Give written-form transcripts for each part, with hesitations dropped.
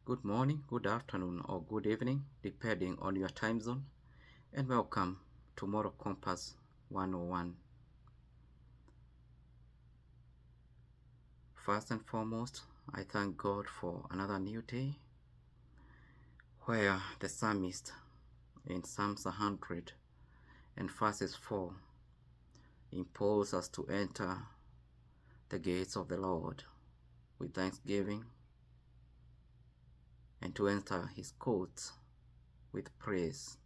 Good morning, good afternoon, or good evening, depending on your time zone, and welcome to Moral Compass 101. First and foremost, I thank God for another new day where the psalmist in Psalms 100 and verses 4 implores us to enter the gates of the Lord with thanksgiving and to enter his courts with praise.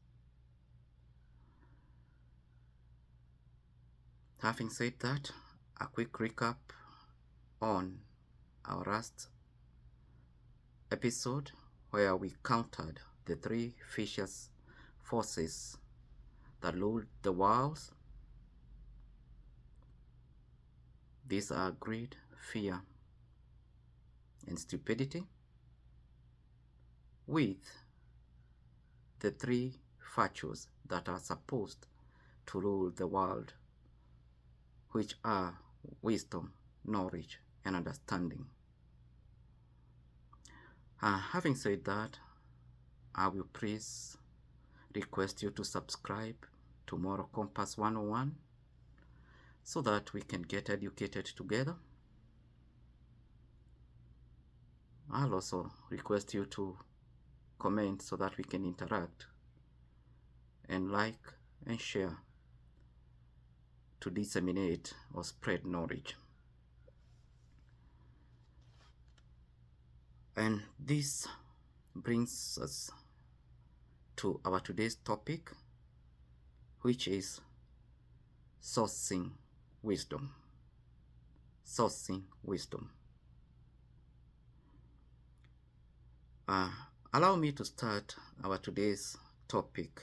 Having said that, a quick recap on our last episode where we countered the three vicious forces that ruled the world. These are greed, fear, and stupidity, with the three virtues that are supposed to rule the world, which are wisdom, knowledge, and understanding. Having said that, I will please request you to subscribe to Moral Compass 101 so that we can get educated together. I'll also request you to comment so that we can interact, and like and share to disseminate or spread knowledge. And this brings us to our today's topic, which is sourcing wisdom. Sourcing wisdom. Allow me to start our today's topic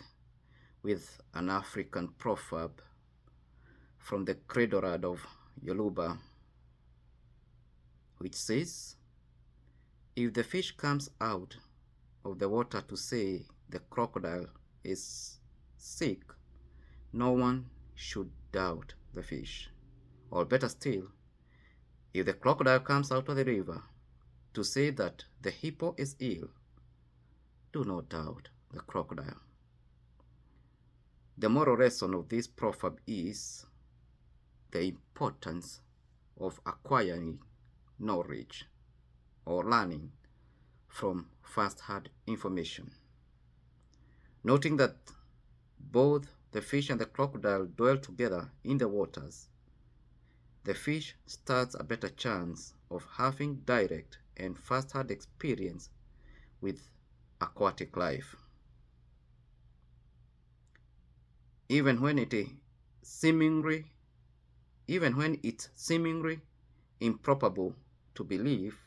with an African proverb from the Cradorad of Yoruba, which says, "If the fish comes out of the water to say the crocodile is sick, no one should doubt the fish." Or better still, if the crocodile comes out of the river to say that the hippo is ill, do not doubt the crocodile. The moral lesson of this proverb is the importance of acquiring knowledge or learning from first-hand information. Noting that both the fish and the crocodile dwell together in the waters, the fish stands a better chance of having direct and first-hand experience with aquatic life. Even when it's seemingly improbable to believe,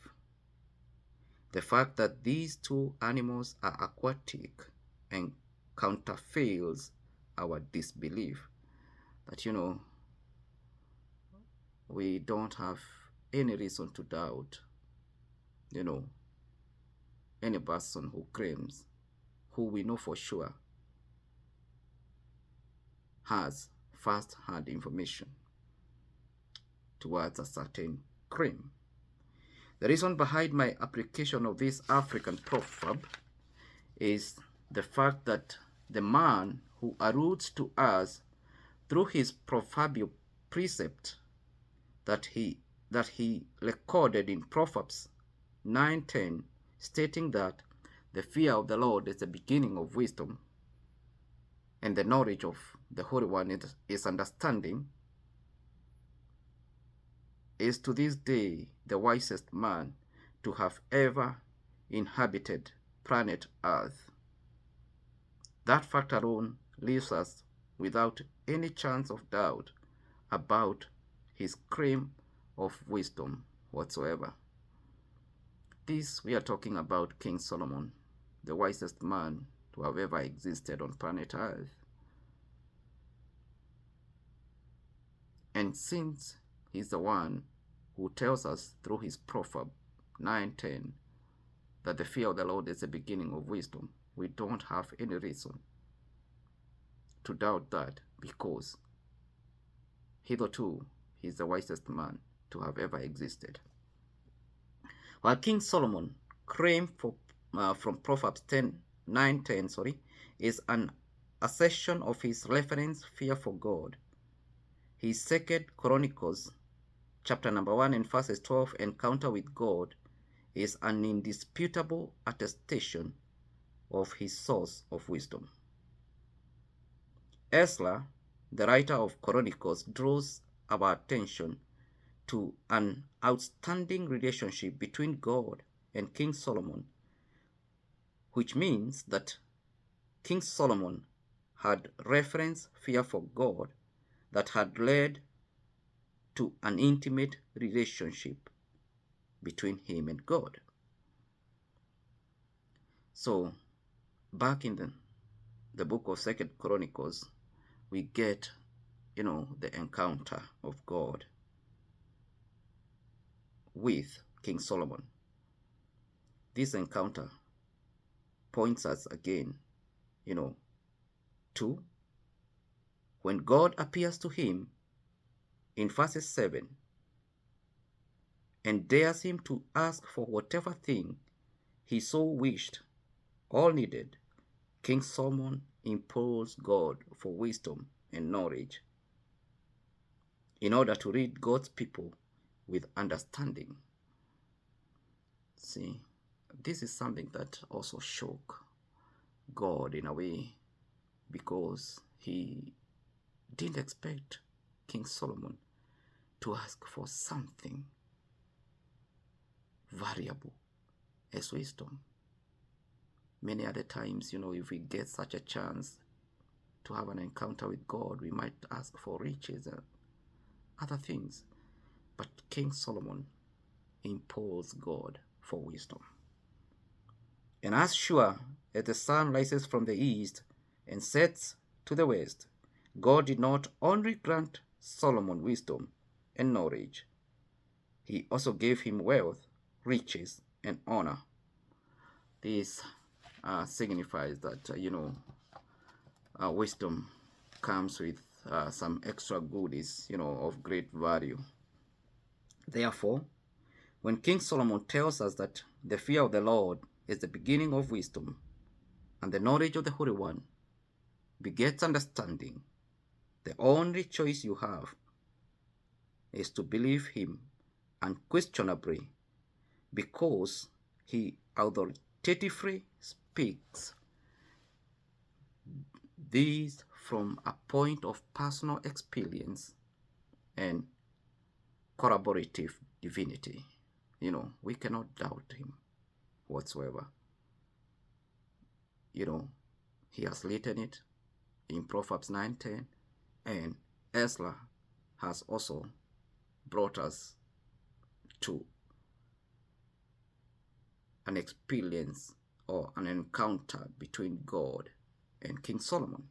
the fact that these two animals are aquatic and counterfeils our disbelief that, we don't have any reason to doubt, any person who claims, who we know for sure has first-hand information towards a certain claim. The reason behind my application of this African proverb is the fact that the man who alludes to us through his proverbial precept that he recorded in Proverbs 9:10, stating that the fear of the Lord is the beginning of wisdom, and the knowledge of the Holy One is understanding, is to this day the wisest man to have ever inhabited planet Earth. That fact alone leaves us without any chance of doubt about his claim of wisdom whatsoever. This, we are talking about King Solomon, the wisest man to have ever existed on planet Earth. And since he's the one who tells us through his proverb 9:10 that the fear of the Lord is the beginning of wisdom, we don't have any reason to doubt that, because hitherto he's the wisest man to have ever existed. While King Solomon claimed from Proverbs 9:10, is an assertion of his reverence fear for God. His Second Chronicles chapter number 1 and verses 12 encounter with God is an indisputable attestation of his source of wisdom. Ezra, the writer of Chronicles, draws our attention to an outstanding relationship between God and King Solomon, which means that King Solomon had reverence fear for God that had led to an intimate relationship between him and God. So, back in the book of Second Chronicles, we get, the encounter of God with King Solomon. This encounter points us again, to when God appears to him in verses 7 and dares him to ask for whatever thing he so wished or needed. King Solomon implores God for wisdom and knowledge in order to read God's people with understanding. See, this is something that also shook God in a way, because he didn't expect King Solomon to ask for something valuable as wisdom. Many other times, if we get such a chance to have an encounter with God, we might ask for riches and other things. But King Solomon implores God for wisdom. And as sure as the sun rises from the east and sets to the west, God did not only grant Solomon wisdom and knowledge, he also gave him wealth, riches, and honor. This signifies that, wisdom comes with some extra goodies, of great value. Therefore, when King Solomon tells us that the fear of the Lord is the beginning of wisdom, and the knowledge of the Holy One begets understanding, the only choice you have is to believe him unquestionably, because he authoritatively speaks these from a point of personal experience and corroborative divinity. We cannot doubt him whatsoever. He has written it in Proverbs 9:10, and Ezra has also brought us to an experience or an encounter between God and King Solomon,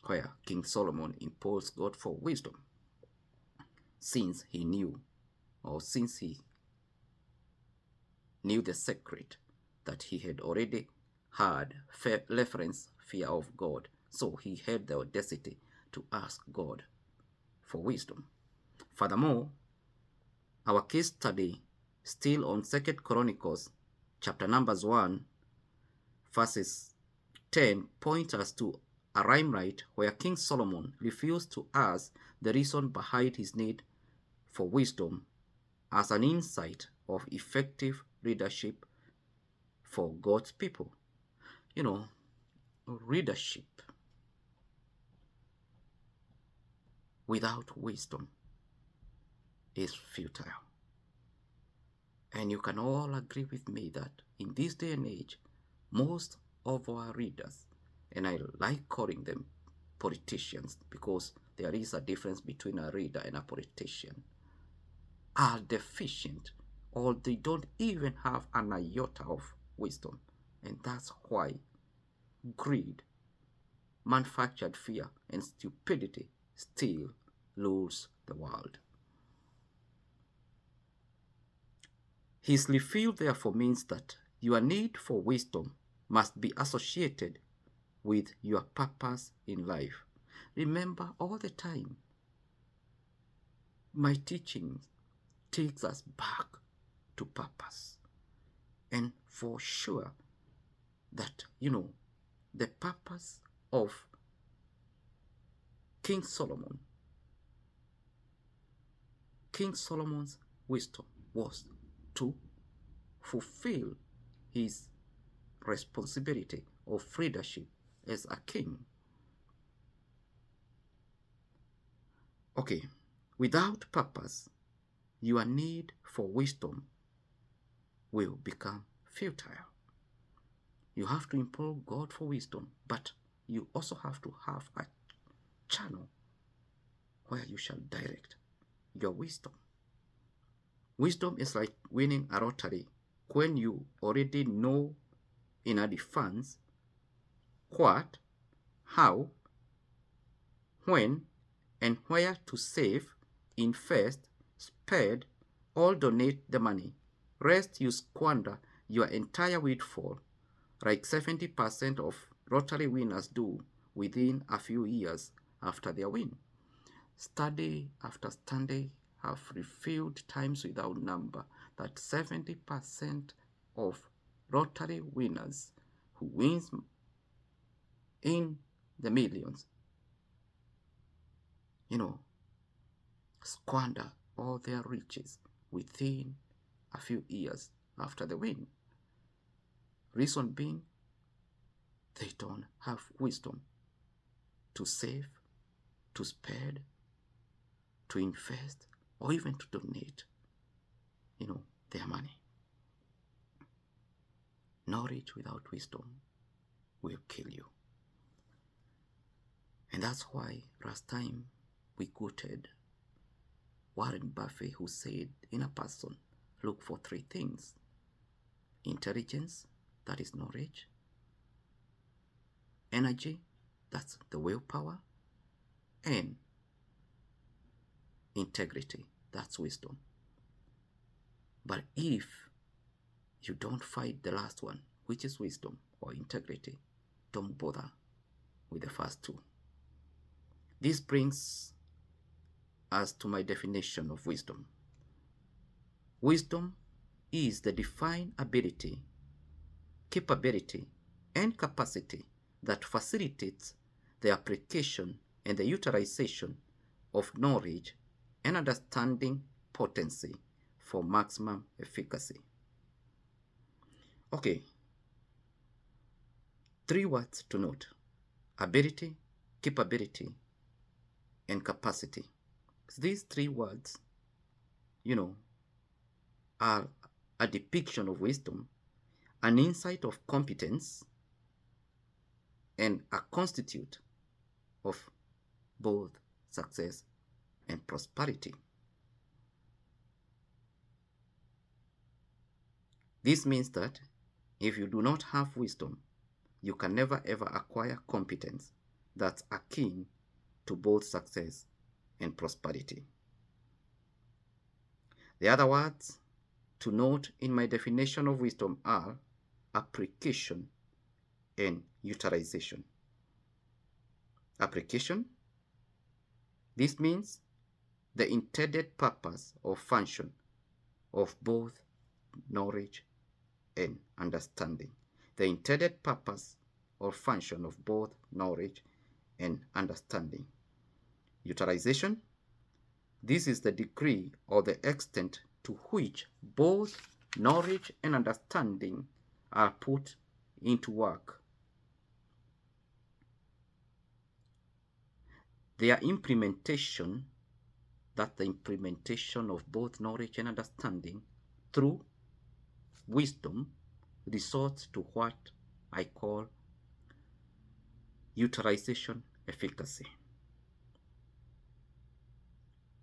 where King Solomon implores God for wisdom, since he knew the secret that he had already had reverence fear of God. So he had the audacity to ask God for wisdom. Furthermore, our case study, still on 2 Chronicles chapter numbers 1, verses 10, points us to a limelight where King Solomon refused to ask the reason behind his need for wisdom as an insight of effective leadership for God's people. Leadership without wisdom is futile. And you can all agree with me that in this day and age, most of our leaders, and I like calling them politicians because there is a difference between a leader and a politician, are deficient, or they don't even have an iota of wisdom. And that's why greed, manufactured fear, and stupidity still rules the world. His reveal therefore means that your need for wisdom must be associated with your purpose in life. Remember, all the time, my teaching takes us back to purpose. And for sure, that, the purpose of King Solomon, King Solomon's wisdom was to fulfill his responsibility of leadership as a king. Okay, without purpose, your need for wisdom will become futile. You have to implore God for wisdom, but you also have to have a channel where you shall direct your wisdom. Wisdom is like winning a lottery when you already know in advance what, how, when, and where to save, invest, spend, or donate the money. Rest you squander your entire windfall, like 70% of lottery winners do within a few years after their win. Study after study have revealed times without number that 70% of lottery winners who wins in the millions, squander all their riches within a few years after the win. Reason being, they don't have wisdom to save, to spend, to invest, or even to donate, their money. Knowledge without wisdom will kill you. And that's why last time we quoted Warren Buffett, who said, in a person, look for three things: intelligence, that is knowledge; energy, that's the willpower; and integrity, that's wisdom. But if you don't find the last one, which is wisdom or integrity, don't bother with the first two. This brings us to my definition of wisdom. Wisdom is the defined ability, capability, and capacity that facilitates the application and the utilization of knowledge and understanding potency for maximum efficacy. Okay, three words to note: ability, capability, and capacity. These three words, are a depiction of wisdom, an insight of competence, and a constitute of both success and prosperity. This means that if you do not have wisdom, you can never ever acquire competence that's akin to both success and prosperity. The other words to note in my definition of wisdom are application and utilization. Application, this means the intended purpose or function of both knowledge and understanding. The intended purpose or function of both knowledge and understanding. Utilization, this is the degree or the extent to which both knowledge and understanding are put into work. Their implementation, that the implementation of both knowledge and understanding through wisdom, results to what I call utilization efficacy.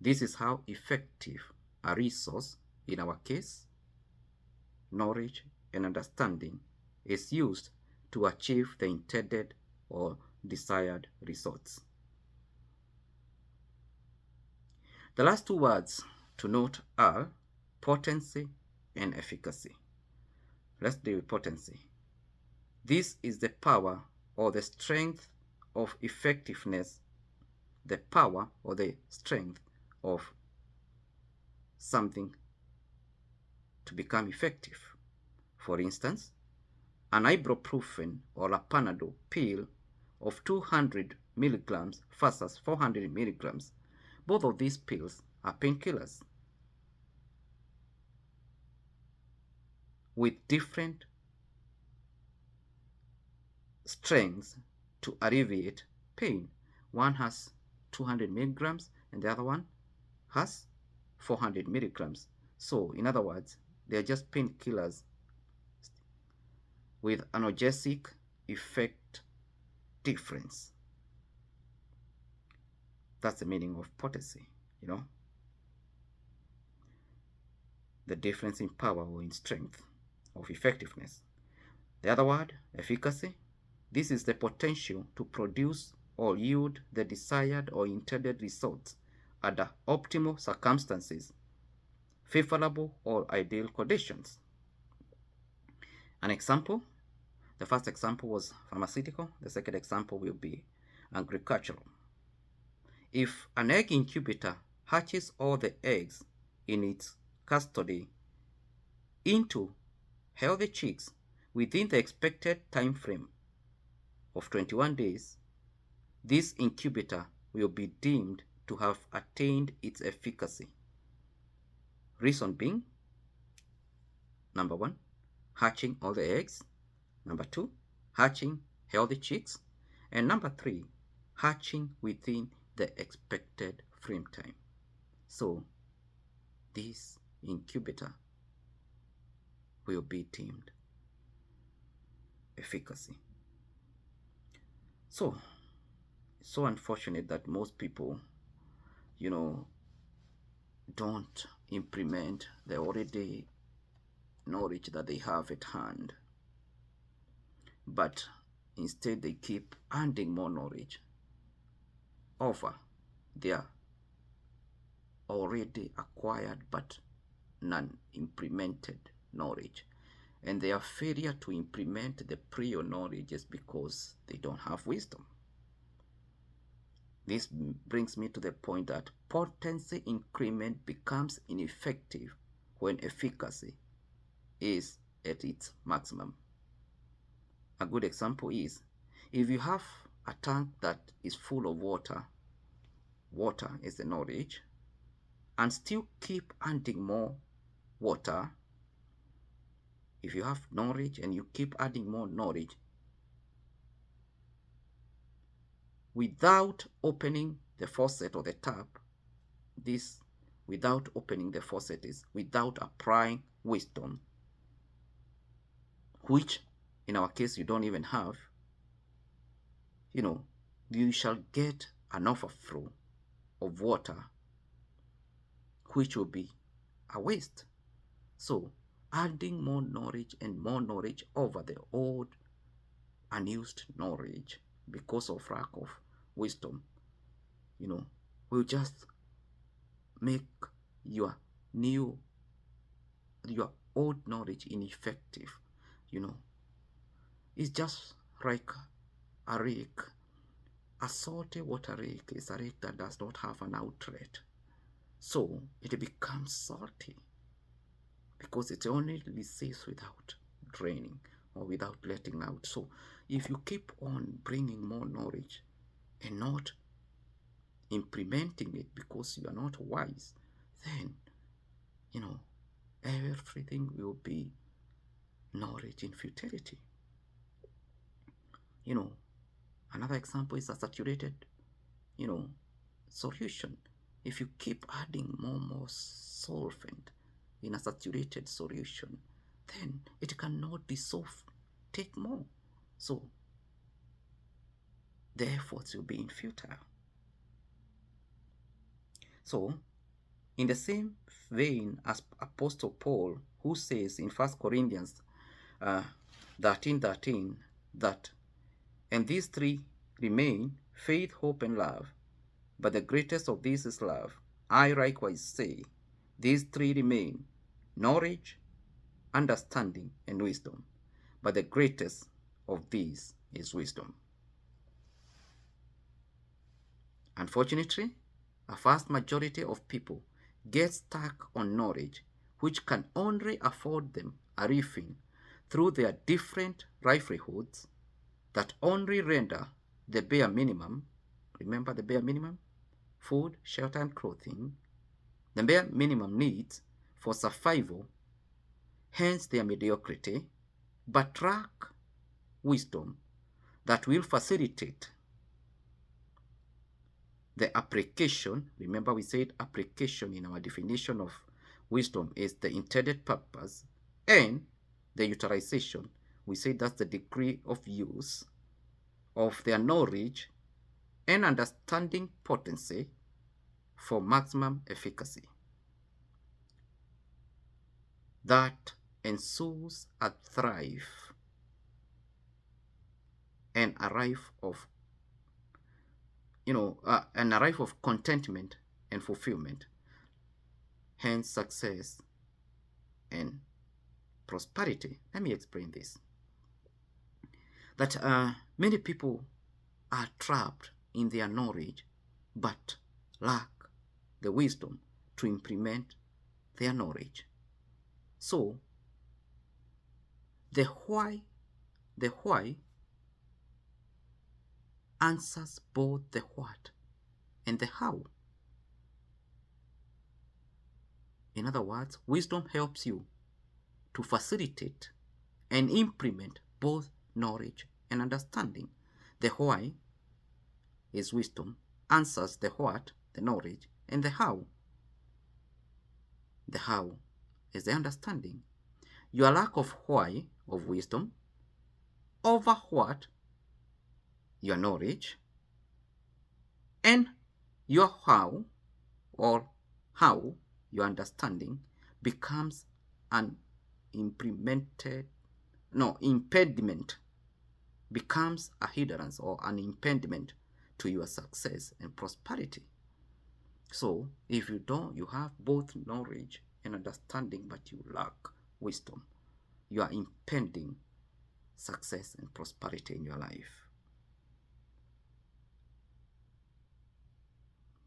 This is how effective a resource, in our case, knowledge and understanding, is used to achieve the intended or desired results. The last two words to note are potency and efficacy. Let's deal with potency. This is the power or the strength of effectiveness, the power or the strength of something to become effective. For instance, an ibuprofen or a Panadol pill of 200 milligrams versus 400 milligrams. Both of these pills are painkillers with different strengths to alleviate pain. One has 200 milligrams and the other one has 400 milligrams. So, in other words, they are just painkillers with analgesic effect difference. That's the meaning of potency, the difference in power or in strength of effectiveness. The other word, efficacy, this is the potential to produce or yield the desired or intended results under optimal circumstances, favorable or ideal conditions. An example, the first example was pharmaceutical, the second example will be agricultural. If an egg incubator hatches all the eggs in its custody into healthy chicks within the expected time frame of 21 days, this incubator will be deemed to have attained its efficacy. Reason being, number 1, hatching all the eggs. Number 2, hatching healthy chicks. And number 3, hatching within the expected frame time. So, this incubator will be deemed efficacy. So, it's so unfortunate that most people, don't implement the already knowledge that they have at hand, but instead they keep adding more knowledge over their already acquired but non-implemented knowledge. And their failure to implement the prior knowledge is because they don't have wisdom. This brings me to the point that potency increment becomes ineffective when efficacy is at its maximum. A good example is, if you have a tank that is full of water is the knowledge, and still keep adding more water, if you have knowledge and you keep adding more knowledge, without opening the faucet or the tap, this without opening the faucet is without applying wisdom, which in our case you don't even have, you shall get an overflow of water, which will be a waste. So, adding more knowledge and more knowledge over the old unused knowledge because of lack of wisdom, will just make your old knowledge ineffective. It's just like a rake. A salty water rake is a rake that does not have an outlet, so it becomes salty because it only resists without draining or without letting out. So if you keep on bringing more knowledge and not implementing it because you are not wise, then everything will be knowledge in futility. Another example is a saturated solution. If you keep adding more solvent in a saturated solution, then it cannot dissolve, take more. So the efforts will be futile. So, in the same vein as Apostle Paul, who says in 1 Corinthians 13:13 that, and these three remain, faith, hope, and love, but the greatest of these is love. I likewise say, these three remain, knowledge, understanding, and wisdom, but the greatest of these is wisdom. Unfortunately, a vast majority of people get stuck on knowledge which can only afford them a living through their different livelihoods that only render the bare minimum, remember the bare minimum, food, shelter, and clothing, the bare minimum needs for survival, hence their mediocrity, but lack wisdom that will facilitate the application. Remember, we said application in our definition of wisdom is the intended purpose, and the utilization, we say that's the degree of use of their knowledge and understanding potency for maximum efficacy. That ensues a thrive and arrive of an arrive of contentment and fulfillment, hence success and prosperity. Let me explain this. That many people are trapped in their knowledge but lack the wisdom to implement their knowledge. So the why answers both the what and the how. In other words, wisdom helps you to facilitate and implement both knowledge and understanding. The why is wisdom, answers the what, the knowledge, and the how. The how is the understanding. Your lack of why, of wisdom, over what, your knowledge, and your how, or how, your understanding, becomes an impediment, becomes a hindrance or an impediment to your success and prosperity. So if you have both knowledge and understanding, but you lack wisdom, you are impeding success and prosperity in your life.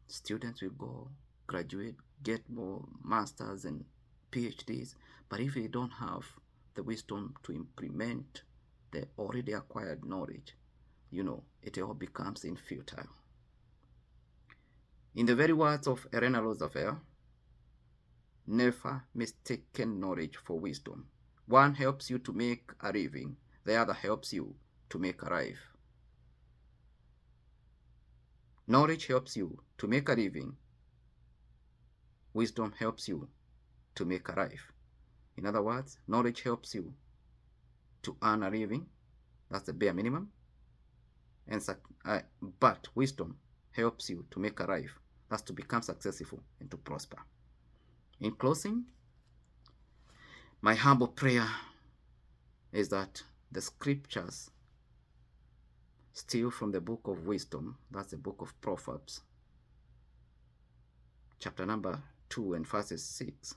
Students will go, graduate, get more masters and PhDs, but if they don't have the wisdom to implement the already acquired knowledge, it all becomes futile. In the very words of Eleanor Roosevelt, never mistaken knowledge for wisdom. One helps you to make a living, the other helps you to make a life. Knowledge helps you to make a living. Wisdom helps you to make a life. In other words, knowledge helps you to earn a living. That's the bare minimum. But wisdom helps you to make a life. That's to become successful and to prosper. In closing, my humble prayer is that the scriptures steal from the book of wisdom, that's the book of Proverbs, chapter number 2 and verses 6,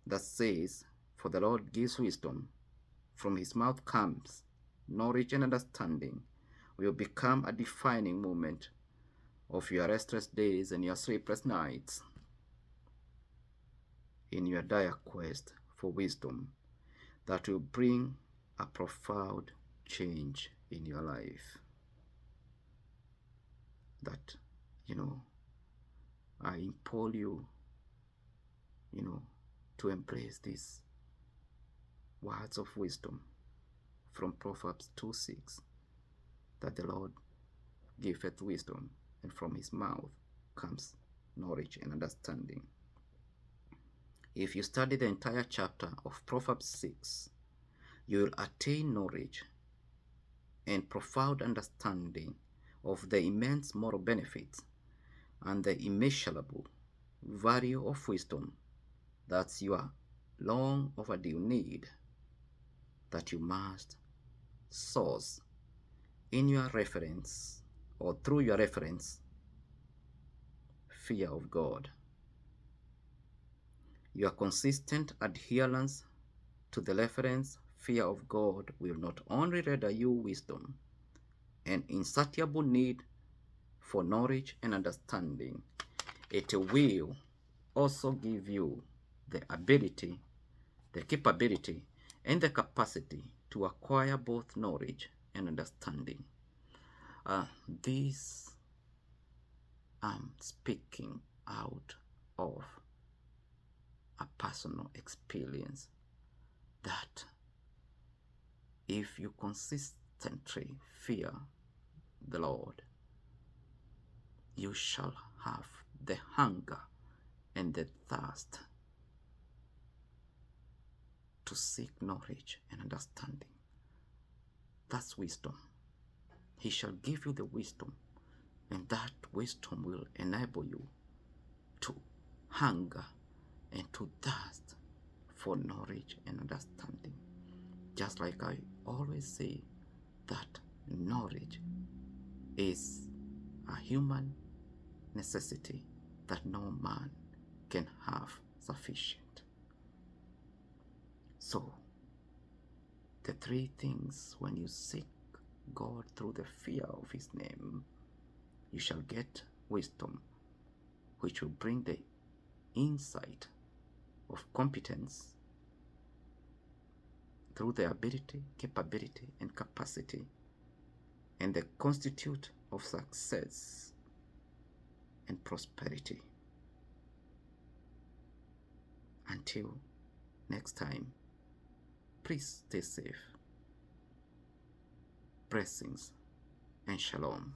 that says, "For the Lord gives wisdom, from his mouth comes knowledge and understanding," will become a defining moment of your restless days and your sleepless nights in your dire quest for wisdom that will bring a profound change in your life. That, I implore you, to embrace these words of wisdom from Proverbs 2:6, that the Lord giveth wisdom, and from his mouth comes knowledge and understanding. If you study the entire chapter of Proverbs 6, you will attain knowledge and profound understanding of the immense moral benefits and the immeasurable value of wisdom. That's your long overdue need that you must source in your reference, or through your reference, fear of God. Your consistent adherence to the reference fear of God will not only render you wisdom and insatiable need for knowledge and understanding, it will also give you the ability, the capability, and the capacity to acquire both knowledge and understanding. This I'm speaking out of a personal experience that if you consistently fear the Lord, you shall have the hunger and the thirst to seek knowledge and understanding. That's wisdom. He shall give you the wisdom, and that wisdom will enable you to hunger and to thirst for knowledge and understanding. Just like I always say that knowledge is a human necessity that no man can have sufficient. So, the three things when you seek God through the fear of his name, you shall get wisdom, which will bring the insight of competence through the ability, capability, and capacity, and the constitute of success and prosperity. Until next time, please stay safe. Blessings and shalom.